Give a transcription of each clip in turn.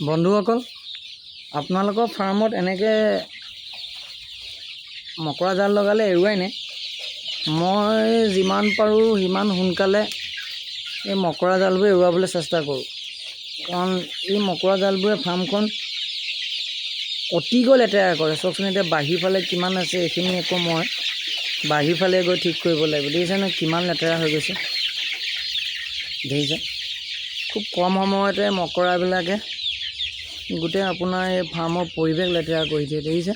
বন্ধুসকল, আপোনালোকৰ ফাৰ্মত এনেকৈ মকৰা জাল লগালে এৰুৱাই নে? মই যিমান পাৰোঁ সিমান সোনকালে এই মকৰা জালবোৰ এৰুৱাবলৈ চেষ্টা কৰোঁ, কাৰণ এই মকৰা জালবোৰে ফাৰ্মখন অতিকৈ লেতেৰা কৰে। চাওকচোন, এতিয়া বাহিৰ ফালে কিমান আছে, এইখিনি আকৌ মই বাহিৰ ফালে গৈ ঠিক কৰিব লাগিব। দেখিছেনে কিমান লেতেৰা হৈ গৈছে? দেখিছে, খুব কম সময়তে মকৰাবিলাকে গোটেই আপোনাৰ এই ফাৰ্মৰ পৰিৱেশ লেতেৰা কৰি দিয়ে। দেখিছে,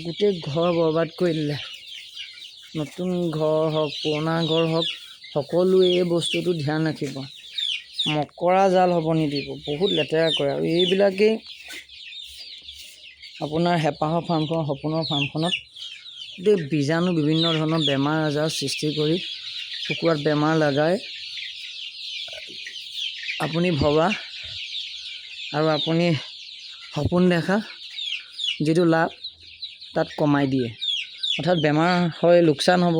গোটেই ঘৰ বৰবাদ কৰি দিলে। নতুন ঘৰ হওক, পুৰণা ঘৰ হওক, সকলোৱে এই বস্তুটো ধ্যান ৰাখিব। মকৰা জাল হ'ব নিদিব, বহুত লেতেৰা কৰে। আৰু এইবিলাকেই আপোনাৰ হেঁপাহৰ ফাৰ্মখন, সপোনৰ ফাৰ্মখনত গোটেই বীজাণু, বিভিন্ন ধৰণৰ বেমাৰ আজাৰ সৃষ্টি কৰি কুকুৰাত বেমাৰ লগাই আপুনি ভবা আৰু আপুনি সপোন দেখা যিটো লাভ তাত কমাই দিয়ে। অৰ্থাৎ বেমাৰ হয়, লোকচান হ'ব।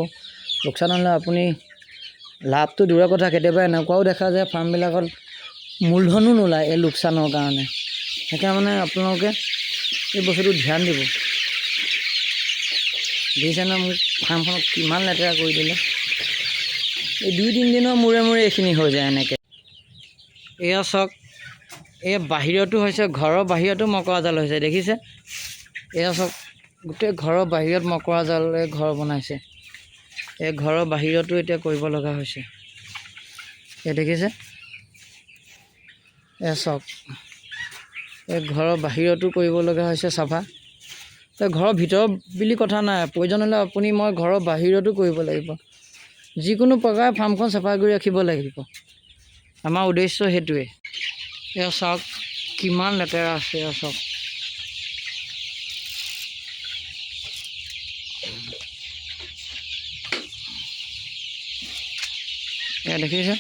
লোকচান হ'লে আপুনি লাভটো দূৰৰ কথা, কেতিয়াবা এনেকুৱাও দেখা যায় ফাৰ্মবিলাকত মূলধনো নোলায় এই লোকচানৰ কাৰণে। সেইকাৰণে আপোনালোকে এই বস্তুটো ধ্যান দিব। দেখিছেনে মোক ফাৰ্মখনক কিমান লেতেৰা কৰি দিলে। এই 2-3 দিনৰ মূৰে মূৰে এইখিনি হৈ যায় এনেকৈ। এয়া চাওক, এই বাহিৰতো হৈছে, ঘৰৰ বাহিৰতো মকৰা জাল হৈছে। দেখিছে, এয়া চাওক, গোটেই ঘৰৰ বাহিৰত মকৰা জালে ঘৰ বনাইছে। এই ঘৰৰ বাহিৰতো এতিয়া কৰিব লগা হৈছে। এই দেখিছে, এয়া চাওক, এই ঘৰৰ বাহিৰতো কৰিব লগা হৈছে চাফা। এই ঘৰৰ ভিতৰত বুলি কথা নাই, প্ৰয়োজন হ'লে আপুনি মই ঘৰৰ বাহিৰতো কৰিব লাগিব। যিকোনো প্ৰকাৰে ফাৰ্মখন চাফা কৰি ৰাখিব লাগিব। আমাৰ উদ্দেশ্য সেইটোৱে। এয়া চাওক কিমান লেতেৰা আছে। এয়া চাওক, এয়া দেখিছে,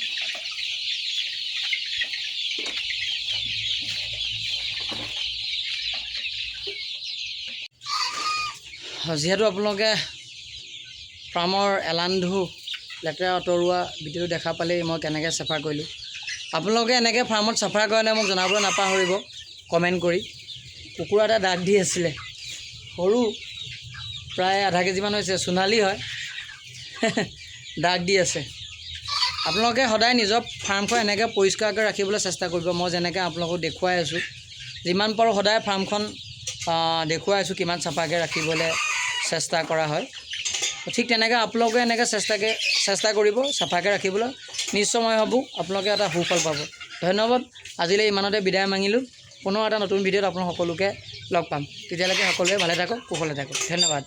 যিহেতু আপোনালোকে ফাৰ্মৰ এলান্ধু লেতেৰা আঁতৰোৱা ভিডিঅ'টো দেখা পালেই মই কেনেকৈ চাফা কৰিলোঁ। আপোনালোকে এনেকৈ ফাৰ্মত চাফা কৰে নে মোক জনাবলৈ নাপাহৰিব কমেণ্ট কৰি। কুকুৰা এটা দাগ দি আছিলে, সৰু, প্ৰায় আধা কেজিমান হৈছে, সোণালী হয়। দাগ দি আছে। আপোনালোকে সদায় নিজৰ ফাৰ্মখন এনেকৈ পৰিষ্কাৰকৈ ৰাখিবলৈ চেষ্টা কৰিব। মই যেনেকৈ আপোনালোকক দেখুৱাই আছোঁ, যিমান পাৰোঁ সদায় ফাৰ্মখন দেখুৱাই আছোঁ কিমান চাফাকৈ ৰাখিবলৈ চেষ্টা কৰা হয়। ঠিক তেনেকৈ আপোনালোকে এনেকৈ চেষ্টা কৰিব চাফাকৈ ৰাখিবলৈ। নিশ্চয় মই ভাবোঁ আপোনালোকে এটা সুফল পাব। ধন্যবাদ। আজিলৈ ইমানতে বিদায় মাগিলোঁ। পুনৰ এটা নতুন ভিডিঅ'ত আপোনালোক সকলোকে লগ পাম। তেতিয়ালৈকে সকলোৱে ভালে থাকক, কুশলে থাকক। ধন্যবাদ।